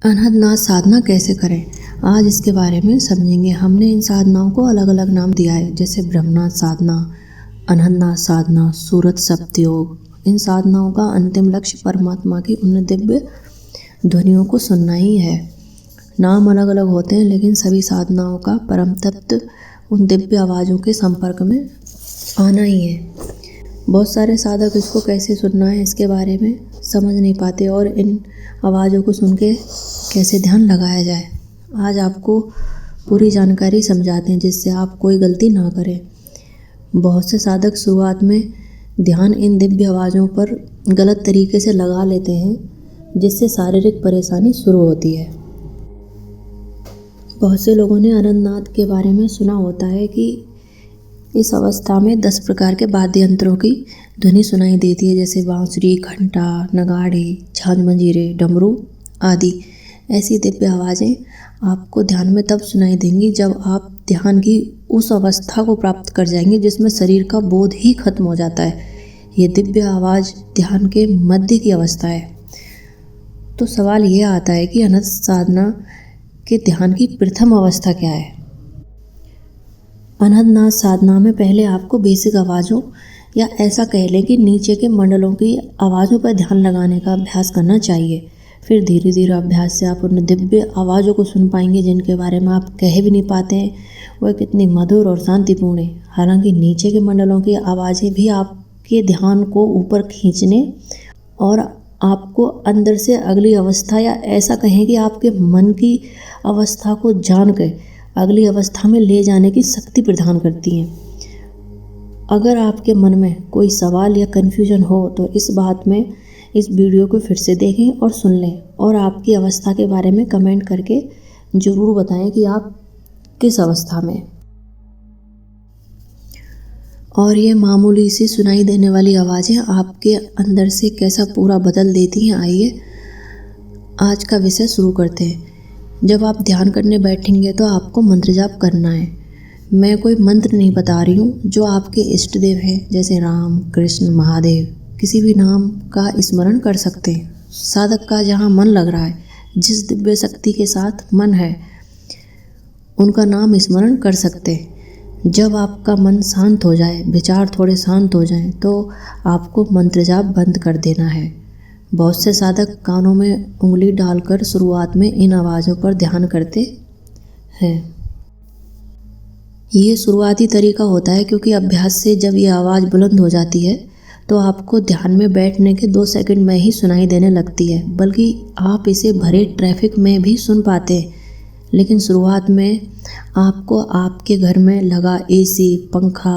अनहद साधना कैसे करें, आज इसके बारे में समझेंगे। हमने इन साधनाओं को अलग अलग नाम दिया है, जैसे ब्रह्मनाथ साधना, अनहद साधना, सूरत सप्तयोग। इन साधनाओं का अंतिम लक्ष्य परमात्मा की उन दिव्य ध्वनियों को सुनना ही है। नाम अलग अलग होते हैं, लेकिन सभी साधनाओं का परम तत्व उन दिव्य आवाज़ों के संपर्क में आना ही है। बहुत सारे साधक इसको कैसे सुनना है इसके बारे में समझ नहीं पाते और इन आवाज़ों को सुन के कैसे ध्यान लगाया जाए, आज आपको पूरी जानकारी समझाते हैं, जिससे आप कोई गलती ना करें। बहुत से साधक शुरुआत में ध्यान इन दिव्य आवाज़ों पर गलत तरीके से लगा लेते हैं, जिससे शारीरिक परेशानी शुरू होती है। बहुत से लोगों ने अनंतनाद के बारे में सुना होता है कि इस अवस्था में 10 प्रकार के वाद्य यंत्रों की ध्वनि सुनाई देती है, जैसे बांसुरी, घंटा, नगाड़े, झांझ मंजीरे, डमरू आदि। ऐसी दिव्य आवाज़ें आपको ध्यान में तब सुनाई देंगी जब आप ध्यान की उस अवस्था को प्राप्त कर जाएंगे जिसमें शरीर का बोध ही खत्म हो जाता है। ये दिव्य आवाज़ ध्यान के मध्य की अवस्था है। तो सवाल ये आता है कि अनहद साधना के ध्यान की प्रथम अवस्था क्या है। अनहद साधना में पहले आपको बेसिक आवाज़ों या ऐसा कह लें कि नीचे के मंडलों की आवाज़ों पर ध्यान लगाने का अभ्यास करना चाहिए। फिर धीरे धीरे अभ्यास से आप उन दिव्य आवाज़ों को सुन पाएंगे जिनके बारे में आप कह भी नहीं पाते हैं वह कितनी मधुर और शांतिपूर्ण है। हालांकि नीचे के मंडलों की आवाज़ें भी आपके ध्यान को ऊपर खींचने और आपको अंदर से अगली अवस्था या ऐसा कहें कि आपके मन की अवस्था को जान कर अगली अवस्था में ले जाने की शक्ति प्रदान करती हैं। अगर आपके मन में कोई सवाल या कन्फ्यूजन हो तो इस बात में इस वीडियो को फिर से देखें और सुन लें, और आपकी अवस्था के बारे में कमेंट करके ज़रूर बताएं कि आप किस अवस्था में। और ये मामूली सी सुनाई देने वाली आवाज़ें आपके अंदर से कैसा पूरा बदल देती हैं। आइए आज का विषय शुरू करते हैं। जब आप ध्यान करने बैठेंगे तो आपको मंत्र जाप करना है। मैं कोई मंत्र नहीं बता रही हूँ। जो आपके इष्ट देव हैं जैसे राम, कृष्ण, महादेव, किसी भी नाम का स्मरण कर सकते हैं। साधक का जहाँ मन लग रहा है, जिस दिव्य शक्ति के साथ मन है, उनका नाम स्मरण कर सकते हैं। जब आपका मन शांत हो जाए, विचार थोड़े शांत हो जाएं, तो आपको मंत्र जाप बंद कर देना है। बहुत से साधक कानों में उंगली डालकर शुरुआत में इन आवाज़ों पर ध्यान करते हैं। ये शुरुआती तरीका होता है, क्योंकि अभ्यास से जब ये आवाज़ बुलंद हो जाती है तो आपको ध्यान में बैठने के 2 सेकंड में ही सुनाई देने लगती है, बल्कि आप इसे भरे ट्रैफिक में भी सुन पाते हैं। लेकिन शुरुआत में आपको आपके घर में लगा एसी, पंखा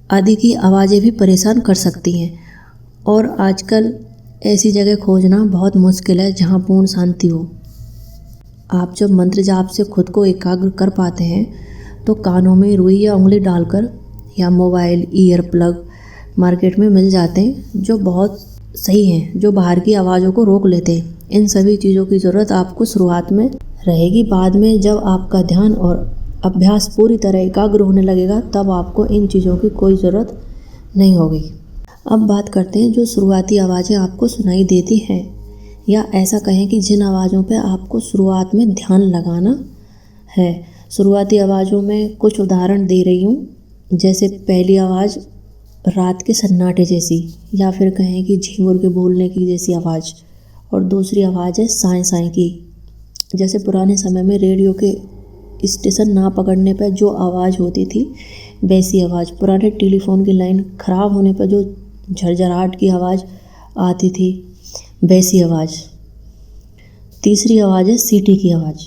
आदि की आवाज़ें भी परेशान कर सकती हैं, और आजकल ऐसी जगह खोजना बहुत मुश्किल है जहां पूर्ण शांति हो। आप जब मंत्र जाप से खुद को एकाग्र कर पाते हैं तो कानों में रुई या उंगली डालकर या मोबाइल ईयर प्लग मार्केट में मिल जाते हैं, जो बहुत सही हैं, जो बाहर की आवाज़ों को रोक लेते हैं। इन सभी चीज़ों की ज़रूरत आपको शुरुआत में रहेगी। बाद में जब आपका ध्यान और अभ्यास पूरी तरह एकाग्र होने लगेगा तब आपको इन चीज़ों की कोई ज़रूरत नहीं होगी। अब बात करते हैं जो शुरुआती आवाज़ें आपको सुनाई देती हैं, या ऐसा कहें कि जिन आवाज़ों पर आपको शुरुआत में ध्यान लगाना है। शुरुआती आवाज़ों में कुछ उदाहरण दे रही हूँ, जैसे पहली आवाज़ रात के सन्नाटे जैसी, या फिर कहें कि झींगुर के बोलने की जैसी आवाज़, और दूसरी आवाज़ है साएं साएं की, जैसे पुराने समय में रेडियो के स्टेशन ना पकड़ने पर जो आवाज़ होती थी वैसी आवाज़। पुराने टेलीफोन की लाइन ख़राब होने पर जो झरझराहट की आवाज़ आती थी वैसी आवाज़। तीसरी आवाज़ है सीटी की आवाज़।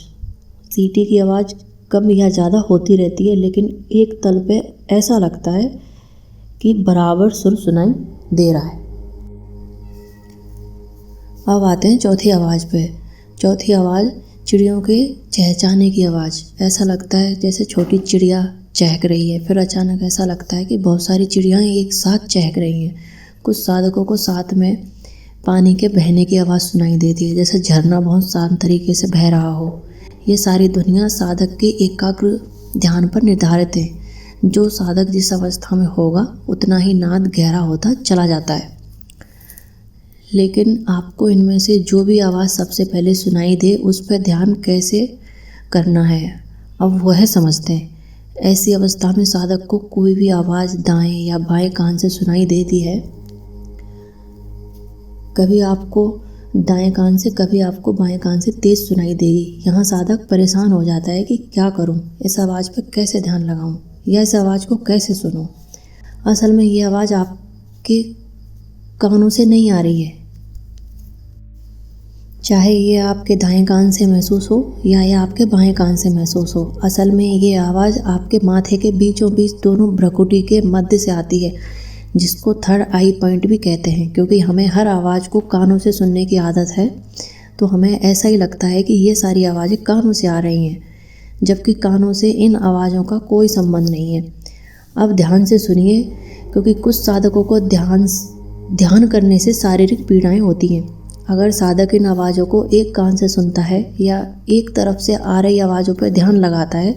सीटी की आवाज़ कम या ज़्यादा होती रहती है, लेकिन एक तल पे ऐसा लगता है कि बराबर सुर सुनाई दे रहा है। अब आते हैं चौथी आवाज़ पे। चौथी आवाज़ चिड़ियों के चहचहाने की आवाज़। ऐसा लगता है जैसे छोटी चिड़िया चहक रही है, फिर अचानक ऐसा लगता है कि बहुत सारी चिड़ियाँ एक साथ चहक रही हैं। कुछ साधकों को साथ में पानी के बहने की आवाज़ सुनाई देती है, जैसे झरना बहुत शांत तरीके से बह रहा हो। ये सारी दुनिया साधक के एकाग्र ध्यान पर निर्धारित है। जो साधक जिस अवस्था में होगा उतना ही नाद गहरा होता चला जाता है। लेकिन आपको इनमें से जो भी आवाज़ सबसे पहले सुनाई दे उस पर ध्यान कैसे करना है अब वह समझते हैं। ऐसी अवस्था में साधक को कोई भी आवाज़ दाएं या बाएं कान से सुनाई देती है, कभी आपको दाएं कान से कभी आपको बाएं कान से तेज़ सुनाई देगी। यहाँ साधक परेशान हो जाता है कि क्या करूँ, इस आवाज़ पर कैसे ध्यान लगाऊँ या इस आवाज़ को कैसे सुनूँ। असल में ये आवाज़ आपके कानों से नहीं आ रही है, चाहे ये आपके दाएं कान से महसूस हो या ये आपके बाएं कान से महसूस हो। असल में ये आवाज़ आपके माथे के बीचों बीच दोनों भ्रुकुटी के मध्य से आती है, जिसको थर्ड आई पॉइंट भी कहते हैं। क्योंकि हमें हर आवाज़ को कानों से सुनने की आदत है, तो हमें ऐसा ही लगता है कि ये सारी आवाज़ें कानों से आ रही हैं, जबकि कानों से इन आवाज़ों का कोई संबंध नहीं है। अब ध्यान से सुनिए, क्योंकि कुछ साधकों को ध्यान करने से शारीरिक पीड़ाएं होती हैं। अगर साधक इन आवाज़ों को एक कान से सुनता है या एक तरफ से आ रही आवाज़ों पर ध्यान लगाता है,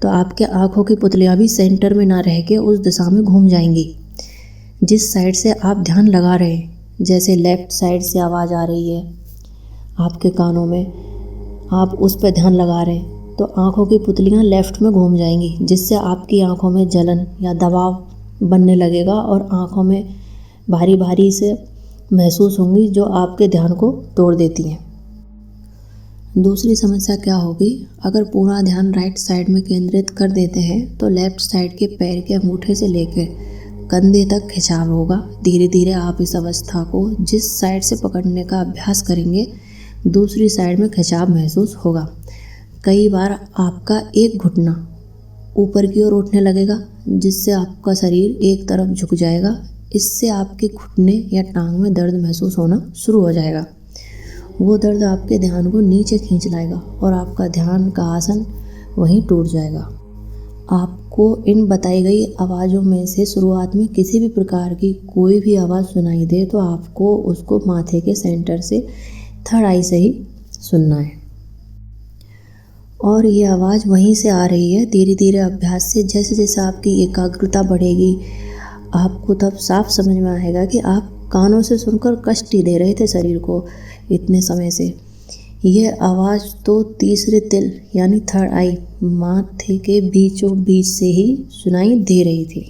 तो आपके आँखों की पुतलियाँ भी सेंटर में ना रह के उस दिशा में घूम जाएंगी जिस साइड से आप ध्यान लगा रहे हैं। जैसे लेफ़्ट साइड से आवाज़ आ रही है आपके कानों में, आप उस पर ध्यान लगा रहे हैं, तो आँखों की पुतलियाँ लेफ़्ट में घूम जाएंगी, जिससे आपकी आँखों में जलन या दबाव बनने लगेगा और आँखों में भारी भारी से महसूस होंगी, जो आपके ध्यान को तोड़ देती हैं। दूसरी समस्या क्या होगी, अगर पूरा ध्यान राइट साइड में केंद्रित कर देते हैं तो लेफ़्ट साइड के पैर के अंगूठे से लेकर कंधे तक खिंचाव होगा। धीरे धीरे आप इस अवस्था को जिस साइड से पकड़ने का अभ्यास करेंगे, दूसरी साइड में खिंचाव महसूस होगा। कई बार आपका एक घुटना ऊपर की ओर उठने लगेगा, जिससे आपका शरीर एक तरफ झुक जाएगा। इससे आपके घुटने या टांग में दर्द महसूस होना शुरू हो जाएगा। वो दर्द आपके ध्यान को नीचे खींच लाएगा और आपका ध्यान का आसन वहीं टूट जाएगा। आपको इन बताई गई आवाज़ों में से शुरुआत में किसी भी प्रकार की कोई भी आवाज़ सुनाई दे, तो आपको उसको माथे के सेंटर से थर्ड आई से ही सुनना है, और ये आवाज़ वहीं से आ रही है। धीरे धीरे अभ्यास से जैसे जैसे आपकी एकाग्रता बढ़ेगी, आपको तब साफ समझ में आएगा कि आप कानों से सुनकर कष्ट ही दे रहे थे शरीर को इतने समय से। यह आवाज़ तो तीसरे तिल यानी थर्ड आई माथे के बीचों बीच से ही सुनाई दे रही थी।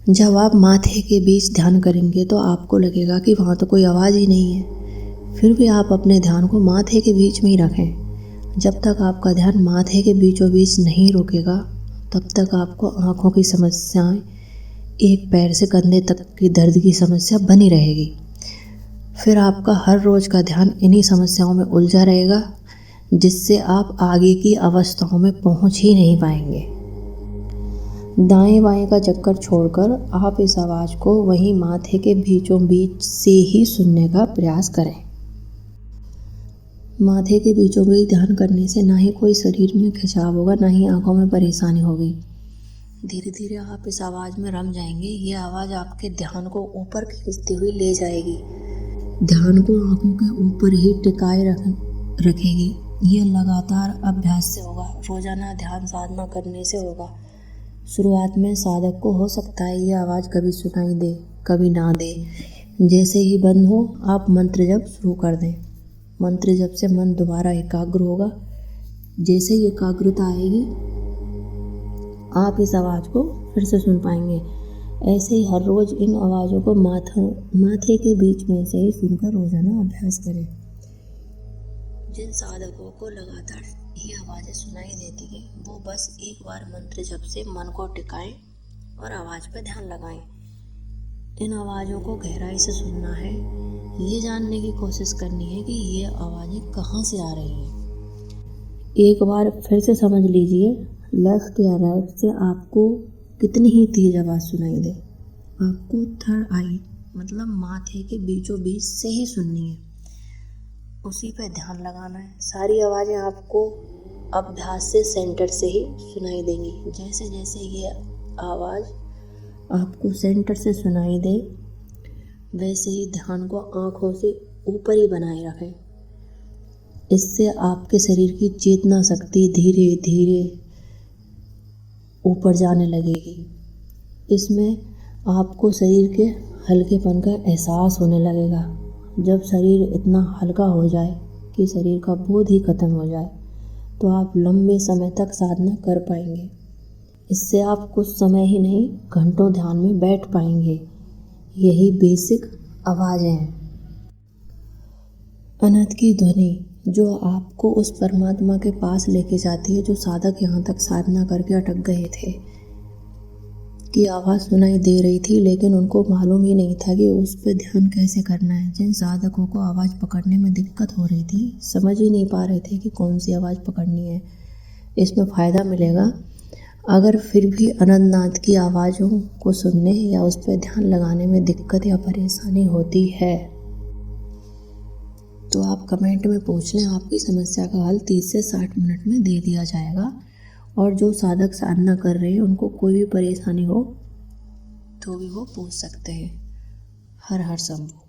जब आप माथे के बीच ध्यान करेंगे तो आपको लगेगा कि वहाँ तो कोई आवाज़ ही नहीं है। फिर भी आप अपने ध्यान को माथे के बीच में ही रखें। जब तक आपका ध्यान माथे के बीचों बीच नहीं रुकेगा, तब तक आपको आँखों की समस्याएं, एक पैर से कंधे तक की दर्द की समस्या बनी रहेगी। फिर आपका हर रोज़ का ध्यान इन्हीं समस्याओं में उलझा रहेगा, जिससे आप आगे की अवस्थाओं में पहुंच ही नहीं पाएंगे। दाएं बाएं का चक्कर छोड़कर आप इस आवाज़ को वहीं माथे के बीचों बीच से ही सुनने का प्रयास करें। माथे के बीचों बीच ध्यान करने से ना ही कोई शरीर में खिंचाव होगा, ना ही आँखों में परेशानी होगी। धीरे धीरे आप इस आवाज़ में रम जाएंगे। ये आवाज़ आपके ध्यान को ऊपर खींचती हुई ले जाएगी, ध्यान को आँखों के ऊपर ही टिकाए रखेगी। ये लगातार अभ्यास से होगा, रोज़ाना ध्यान साधना करने से होगा। शुरुआत में साधक को हो सकता है ये आवाज़ कभी सुनाई दे कभी ना दे। जैसे ही बंद हो, आप मंत्र जप शुरू कर दें। मंत्र जप से मन दोबारा एकाग्र होगा। जैसे ही एकाग्रता आएगी, आप इस आवाज़ को फिर से सुन पाएंगे। ऐसे ही हर रोज़ इन आवाज़ों को माथे के बीच में से ही सुनकर रोज़ाना अभ्यास करें। जिन साधकों को लगातार ये आवाज़ें सुनाई देती हैं, वो बस एक बार मंत्र जप से मन को टिकाएं और आवाज़ पर ध्यान लगाएं। इन आवाज़ों को गहराई से सुनना है, ये जानने की कोशिश करनी है कि ये आवाज़ें कहाँ से आ रही हैं। एक बार फिर से समझ लीजिए, लेफ्ट या राइट से आपको कितनी ही तेज आवाज़ सुनाई दे, आपको थर्ड आई मतलब माथे के बीचों बीच से ही सुननी है, उसी पे ध्यान लगाना है। सारी आवाज़ें आपको अभ्यास से सेंटर से ही सुनाई देंगी। जैसे जैसे ये आवाज़ आपको सेंटर से सुनाई दे, वैसे ही ध्यान को आँखों से ऊपर ही बनाए रखें। इससे आपके शरीर की चेतना शक्ति धीरे धीरे ऊपर जाने लगेगी। इसमें आपको शरीर के हल्केपन का एहसास होने लगेगा। जब शरीर इतना हल्का हो जाए कि शरीर का बोझ ही खत्म हो जाए, तो आप लंबे समय तक साधना कर पाएंगे। इससे आप कुछ समय ही नहीं, घंटों ध्यान में बैठ पाएंगे। यही बेसिक आवाज़ें हैं। अनहद की ध्वनि जो आपको उस परमात्मा के पास लेके जाती है, जो साधक यहाँ तक साधना करके अटक गए थे, की आवाज़ सुनाई दे रही थी, लेकिन उनको मालूम ही नहीं था कि उस पर ध्यान कैसे करना है। जिन साधकों को आवाज़ पकड़ने में दिक्कत हो रही थी, समझ ही नहीं पा रहे थे कि कौन सी आवाज़ पकड़नी है, इसमें फ़ायदा मिलेगा। अगर फिर भी अनंतनाथ की आवाज़ों को सुनने या उस पर ध्यान लगाने में दिक्कत या परेशानी होती है, तो आप कमेंट में पूछ लें, आपकी समस्या का हल 30 से 60 मिनट में दे दिया जाएगा। और जो साधक साधना कर रहे हैं, उनको कोई भी परेशानी हो तो भी वो पूछ सकते हैं। हर हर शंभू।